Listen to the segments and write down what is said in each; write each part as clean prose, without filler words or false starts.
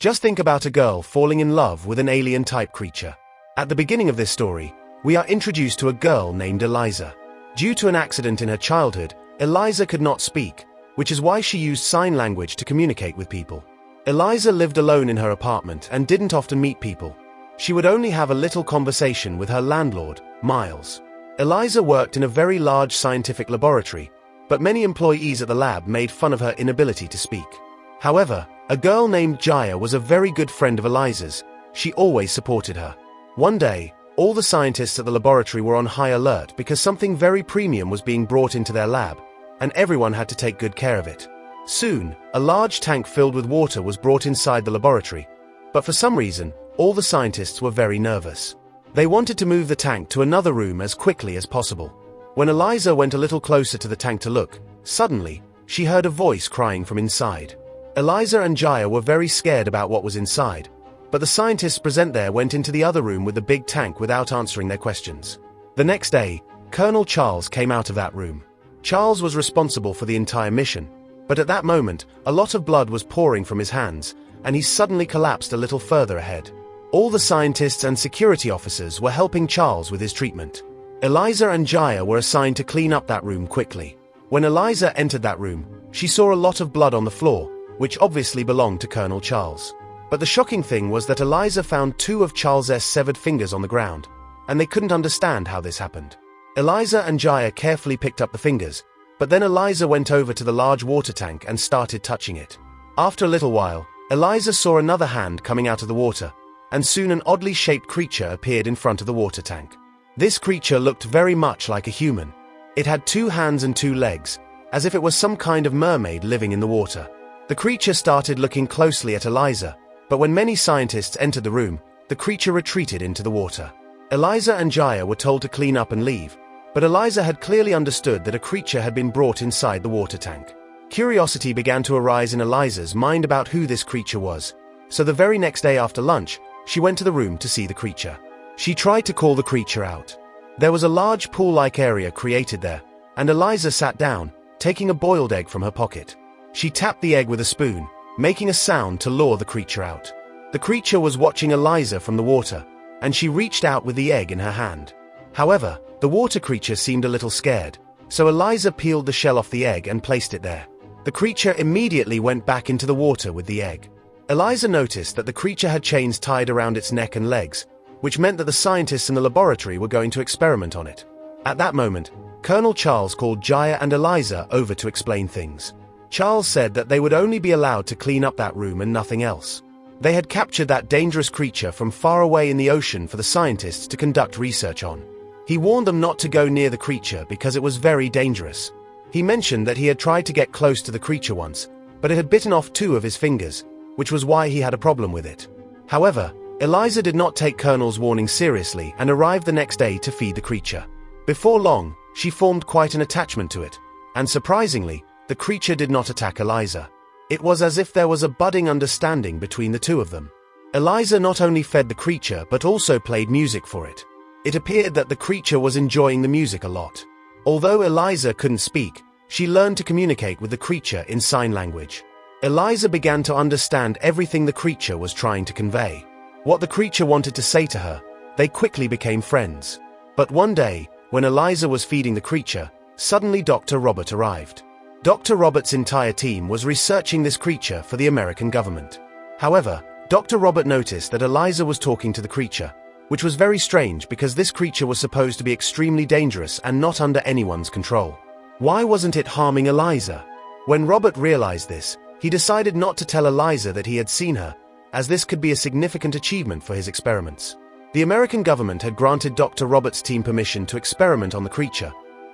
Just think about a girl falling in love with an alien-type creature. At the beginning of this story, we are introduced to a girl named Eliza. Due to an accident in her childhood, Eliza could not speak, which is why she used sign language to communicate with people. Eliza lived alone in her apartment and didn't often meet people. She would only have a little conversation with her landlord, Miles. Eliza worked in a very large scientific laboratory, but many employees at the lab made fun of her inability to speak. However, a girl named Jaya was a very good friend of Eliza's. She always supported her. One day, all the scientists at the laboratory were on high alert because something very premium was being brought into their lab, and everyone had to take good care of it. Soon, a large tank filled with water was brought inside the laboratory, but for some reason, all the scientists were very nervous. They wanted to move the tank to another room as quickly as possible. When Eliza went a little closer to the tank to look, suddenly, she heard a voice crying from inside. Eliza and Jaya were very scared about what was inside, but the scientists present there went into the other room with the big tank without answering their questions. The next day, Colonel Charles came out of that room. Charles was responsible for the entire mission, but at that moment, a lot of blood was pouring from his hands, and he suddenly collapsed a little further ahead. All the scientists and security officers were helping Charles with his treatment. Eliza and Jaya were assigned to clean up that room quickly. When Eliza entered that room, she saw a lot of blood on the floor, which obviously belonged to Colonel Charles. But the shocking thing was that Eliza found 2 of Charles's severed fingers on the ground, and they couldn't understand how this happened. Eliza and Jaya carefully picked up the fingers, but then Eliza went over to the large water tank and started touching it. After a little while, Eliza saw another hand coming out of the water, and soon an oddly shaped creature appeared in front of the water tank. This creature looked very much like a human. It had 2 hands and 2 legs, as if it was some kind of mermaid living in the water. The creature started looking closely at Eliza, but when many scientists entered the room, the creature retreated into the water. Eliza and Jaya were told to clean up and leave, but Eliza had clearly understood that a creature had been brought inside the water tank. Curiosity began to arise in Eliza's mind about who this creature was, so the very next day after lunch, she went to the room to see the creature. She tried to call the creature out. There was a large pool-like area created there, and Eliza sat down, taking a boiled egg from her pocket. She tapped the egg with a spoon, making a sound to lure the creature out. The creature was watching Eliza from the water, and she reached out with the egg in her hand. However, the water creature seemed a little scared, so Eliza peeled the shell off the egg and placed it there. The creature immediately went back into the water with the egg. Eliza noticed that the creature had chains tied around its neck and legs, which meant that the scientists in the laboratory were going to experiment on it. At that moment, Colonel Charles called Jaya and Eliza over to explain things. Charles said that they would only be allowed to clean up that room and nothing else. They had captured that dangerous creature from far away in the ocean for the scientists to conduct research on. He warned them not to go near the creature because it was very dangerous. He mentioned that he had tried to get close to the creature once, but it had bitten off 2 of his fingers, which was why he had a problem with it. However, Eliza did not take Colonel's warning seriously and arrived the next day to feed the creature. Before long, she formed quite an attachment to it, and surprisingly, the creature did not attack Eliza. It was as if there was a budding understanding between the 2 of them. Eliza not only fed the creature but also played music for it. It appeared that the creature was enjoying the music a lot. Although Eliza couldn't speak, she learned to communicate with the creature in sign language. Eliza began to understand everything the creature was trying to convey. What the creature wanted to say to her, they quickly became friends. But one day, when Eliza was feeding the creature, suddenly Dr. Robert arrived. Dr. Robert's entire team was researching this creature for the American government. However, Dr. Robert noticed that Eliza was talking to the creature, which was very strange because this creature was supposed to be extremely dangerous and not under anyone's control. Why wasn't it harming Eliza? When Robert realized this, he decided not to tell Eliza that he had seen her, as this could be a significant achievement for his experiments. The American government had granted Dr. Robert's team permission to experiment on the creature,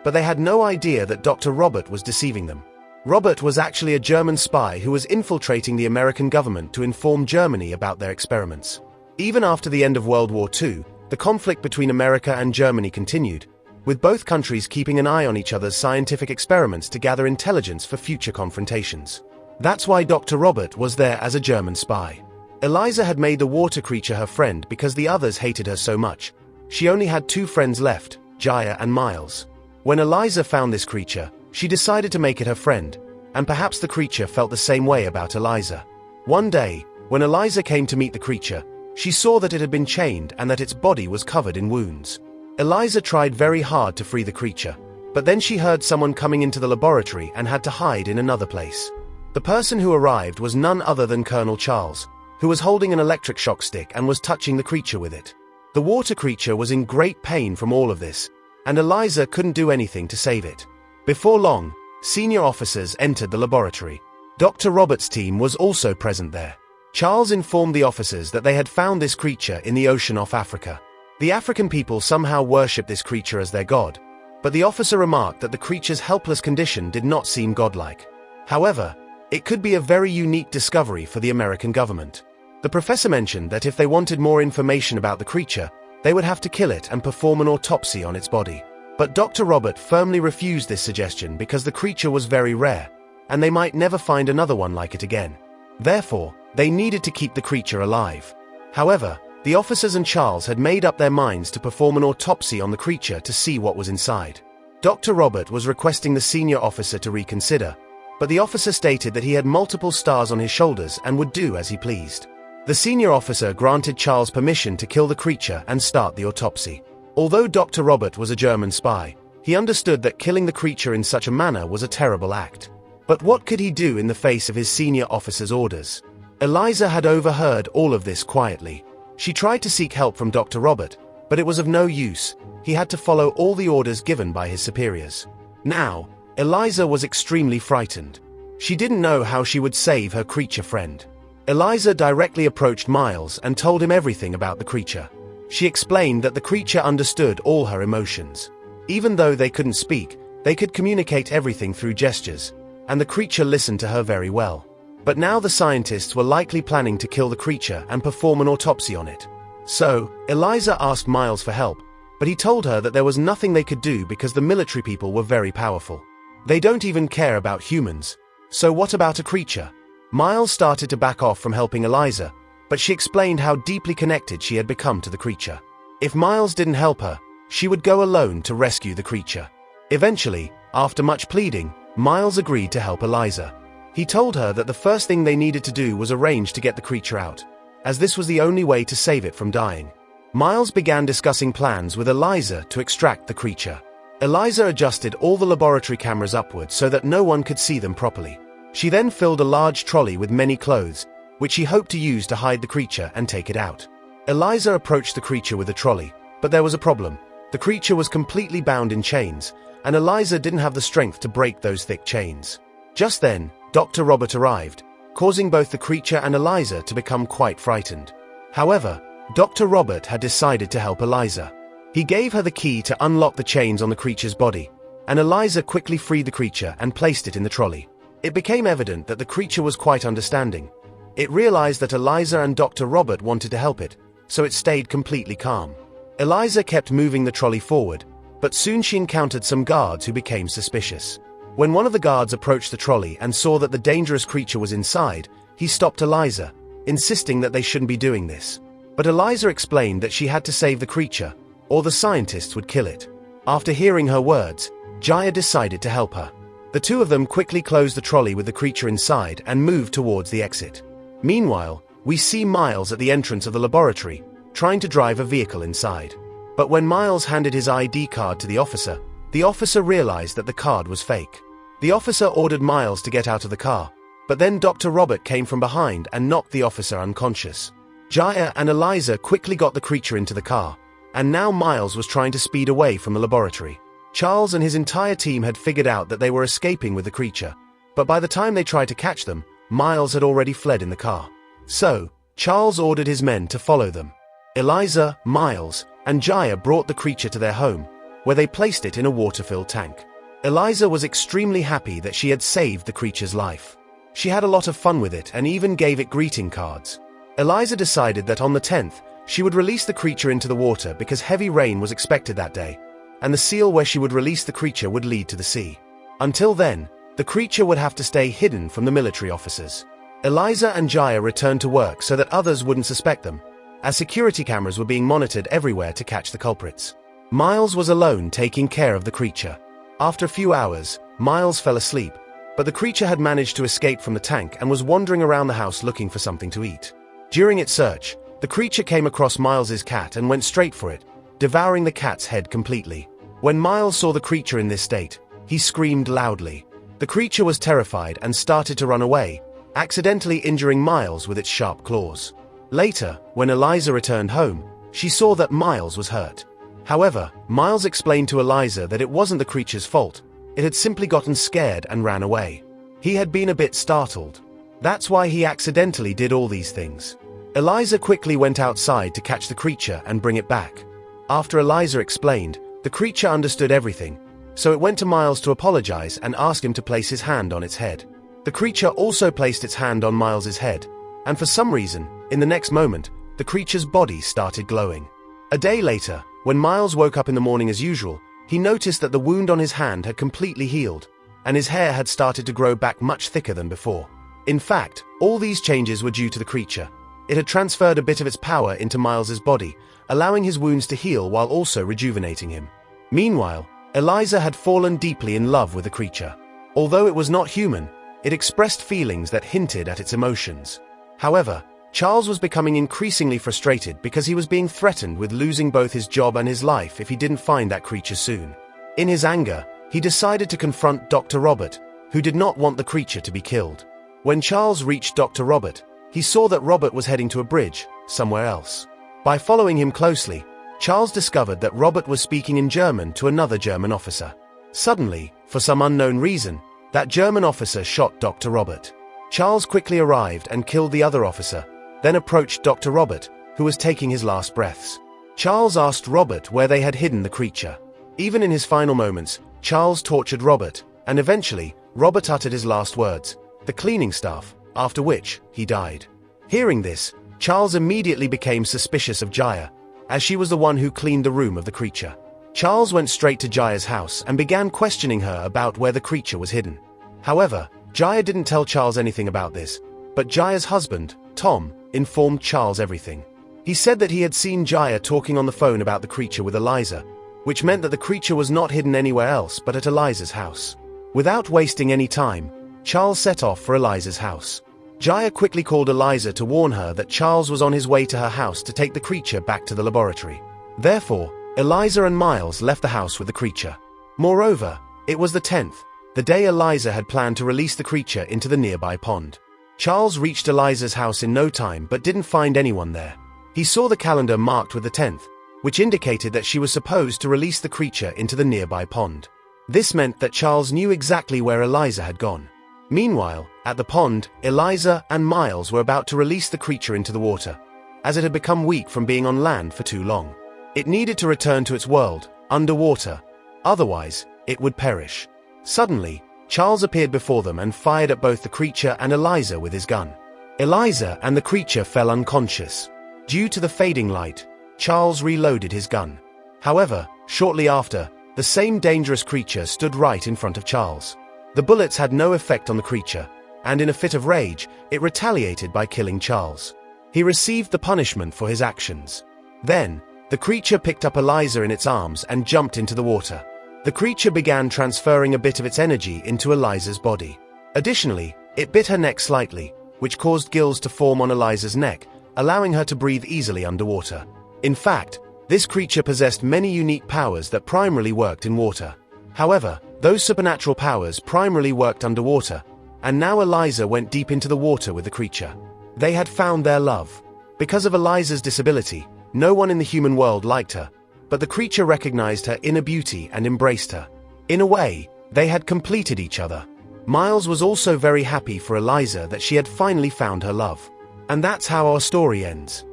but they had no idea that Dr. Robert was deceiving them. Robert was actually a German spy who was infiltrating the American government to inform Germany about their experiments. Even after the end of World War II, the conflict between America and Germany continued, with both countries keeping an eye on each other's scientific experiments to gather intelligence for future confrontations. That's why Dr. Robert was there as a German spy. Eliza had made the water creature her friend because the others hated her so much. She only had 2 friends left, Jaya and Miles. When Eliza found this creature, she decided to make it her friend, and perhaps the creature felt the same way about Eliza. One day, When Eliza came to meet the creature, she saw that it had been chained and that its body was covered in wounds. Eliza tried very hard to free the creature, but then she heard someone coming into the laboratory and had to hide in another place. The person who arrived was none other than Colonel Charles, who was holding an electric shock stick and was touching the creature with it. The water creature was in great pain from all of this, and Eliza couldn't do anything to save it. Before long, senior officers entered the laboratory. Dr. Robert's team was also present there. Charles informed the officers that they had found this creature in the ocean off Africa. The African people somehow worship this creature as their god, but the officer remarked that the creature's helpless condition did not seem godlike. However, it could be a very unique discovery for the American government. The professor mentioned that if they wanted more information about the creature, they would have to kill it and perform an autopsy on its body. But Dr. Robert firmly refused this suggestion because the creature was very rare, and they might never find another one like it again. Therefore, they needed to keep the creature alive. However, the officers and Charles had made up their minds to perform an autopsy on the creature to see what was inside. Dr. Robert was requesting the senior officer to reconsider, but the officer stated that he had multiple stars on his shoulders and would do as he pleased. The senior officer granted Charles permission to kill the creature and start the autopsy. Although Dr. Robert was a German spy, he understood that killing the creature in such a manner was a terrible act. But what could he do in the face of his senior officer's orders? Eliza had overheard all of this quietly. She tried to seek help from Dr. Robert, but it was of no use. He had to follow all the orders given by his superiors. Now, Eliza was extremely frightened. She didn't know how she would save her creature friend. Eliza directly approached Miles and told him everything about the creature. She explained that the creature understood all her emotions. Even though they couldn't speak, they could communicate everything through gestures, and the creature listened to her very well. But now the scientists were likely planning to kill the creature and perform an autopsy on it. So, Eliza asked Miles for help, but he told her that there was nothing they could do because the military people were very powerful. They don't even care about humans. So what about a creature? Miles started to back off from helping Eliza, but she explained how deeply connected she had become to the creature. If Miles didn't help her, she would go alone to rescue the creature. Eventually, after much pleading, Miles agreed to help Eliza. He told her that the first thing they needed to do was arrange to get the creature out, as this was the only way to save it from dying. Miles began discussing plans with Eliza to extract the creature. Eliza adjusted all the laboratory cameras upwards so that no one could see them properly. She then filled a large trolley with many clothes, which she hoped to use to hide the creature and take it out. Eliza approached the creature with the trolley, but there was a problem. The creature was completely bound in chains, and Eliza didn't have the strength to break those thick chains. Just then, Dr. Robert arrived, causing both the creature and Eliza to become quite frightened. However, Dr. Robert had decided to help Eliza. He gave her the key to unlock the chains on the creature's body, and Eliza quickly freed the creature and placed it in the trolley. It became evident that the creature was quite understanding. It realized that Eliza and Dr. Robert wanted to help it, so it stayed completely calm. Eliza kept moving the trolley forward, but soon she encountered some guards who became suspicious. When one of the guards approached the trolley and saw that the dangerous creature was inside, he stopped Eliza, insisting that they shouldn't be doing this. But Eliza explained that she had to save the creature, or the scientists would kill it. After hearing her words, Jaya decided to help her. The two of them quickly closed the trolley with the creature inside and moved towards the exit. Meanwhile, we see Miles at the entrance of the laboratory, trying to drive a vehicle inside. But when Miles handed his ID card to the officer realized that the card was fake. The officer ordered Miles to get out of the car, but then Dr. Robert came from behind and knocked the officer unconscious. Jaya and Eliza quickly got the creature into the car, and now Miles was trying to speed away from the laboratory. Charles and his entire team had figured out that they were escaping with the creature, but by the time they tried to catch them, Miles had already fled in the car. So, Charles ordered his men to follow them. Eliza, Miles, and Jaya brought the creature to their home, where they placed it in a water-filled tank. Eliza was extremely happy that she had saved the creature's life. She had a lot of fun with it and even gave it greeting cards. Eliza decided that on the 10th, she would release the creature into the water because heavy rain was expected that day, and the seal where she would release the creature would lead to the sea. Until then, the creature would have to stay hidden from the military officers. Eliza and Jaya returned to work so that others wouldn't suspect them, as security cameras were being monitored everywhere to catch the culprits. Miles was alone taking care of the creature. After a few hours, Miles fell asleep, but the creature had managed to escape from the tank and was wandering around the house looking for something to eat. During its search, the creature came across Miles's cat and went straight for it, devouring the cat's head completely. When Miles saw the creature in this state, he screamed loudly. The creature was terrified and started to run away, accidentally injuring Miles with its sharp claws. Later, when Eliza returned home, she saw that Miles was hurt. However, Miles explained to Eliza that it wasn't the creature's fault. It had simply gotten scared and ran away. He had been a bit startled. That's why he accidentally did all these things. Eliza quickly went outside to catch the creature and bring it back. After Eliza explained, the creature understood everything, so it went to Miles to apologize and ask him to place his hand on its head. The creature also placed its hand on Miles's head, and for some reason, in the next moment, the creature's body started glowing. A day later, when Miles woke up in the morning as usual, he noticed that the wound on his hand had completely healed, and his hair had started to grow back much thicker than before. In fact, all these changes were due to the creature. It had transferred a bit of its power into Miles's body, allowing his wounds to heal while also rejuvenating him. Meanwhile, Eliza had fallen deeply in love with the creature. Although it was not human, it expressed feelings that hinted at its emotions. However, Charles was becoming increasingly frustrated because he was being threatened with losing both his job and his life if he didn't find that creature soon. In his anger, he decided to confront Dr. Robert, who did not want the creature to be killed. When Charles reached Dr. Robert, he saw that Robert was heading to a bridge, somewhere else. By following him closely, Charles discovered that Robert was speaking in German to another German officer. Suddenly, for some unknown reason, that German officer shot Dr. Robert. Charles quickly arrived and killed the other officer, then approached Dr. Robert, who was taking his last breaths. Charles asked Robert where they had hidden the creature. Even in his final moments, Charles tortured Robert, and eventually, Robert uttered his last words, "The cleaning staff," after which, he died. Hearing this, Charles immediately became suspicious of Jaya, as she was the one who cleaned the room of the creature. Charles went straight to Jaya's house and began questioning her about where the creature was hidden. However, Jaya didn't tell Charles anything about this, but Jaya's husband, Tom, informed Charles everything. He said that he had seen Jaya talking on the phone about the creature with Eliza, which meant that the creature was not hidden anywhere else but at Eliza's house. Without wasting any time, Charles set off for Eliza's house. Jaya quickly called Eliza to warn her that Charles was on his way to her house to take the creature back to the laboratory. Therefore, Eliza and Miles left the house with the creature. Moreover, it was the 10th, the day Eliza had planned to release the creature into the nearby pond. Charles reached Eliza's house in no time but didn't find anyone there. He saw the calendar marked with the 10th, which indicated that she was supposed to release the creature into the nearby pond. This meant that Charles knew exactly where Eliza had gone. Meanwhile, at the pond, Eliza and Miles were about to release the creature into the water, as it had become weak from being on land for too long. It needed to return to its world, underwater, otherwise, it would perish. Suddenly, Charles appeared before them and fired at both the creature and Eliza with his gun. Eliza and the creature fell unconscious. Due to the fading light, Charles reloaded his gun. However, shortly after, the same dangerous creature stood right in front of Charles. The bullets had no effect on the creature, and in a fit of rage, it retaliated by killing Charles. He received the punishment for his actions. Then, the creature picked up Eliza in its arms and jumped into the water. The creature began transferring a bit of its energy into Eliza's body. Additionally, it bit her neck slightly, which caused gills to form on Eliza's neck, allowing her to breathe easily underwater. In fact, this creature possessed many unique powers that primarily worked in water. However, those supernatural powers primarily worked underwater, and now Eliza went deep into the water with the creature. They had found their love. Because of Eliza's disability, no one in the human world liked her, but the creature recognized her inner beauty and embraced her. In a way, they had completed each other. Miles was also very happy for Eliza that she had finally found her love. And that's how our story ends.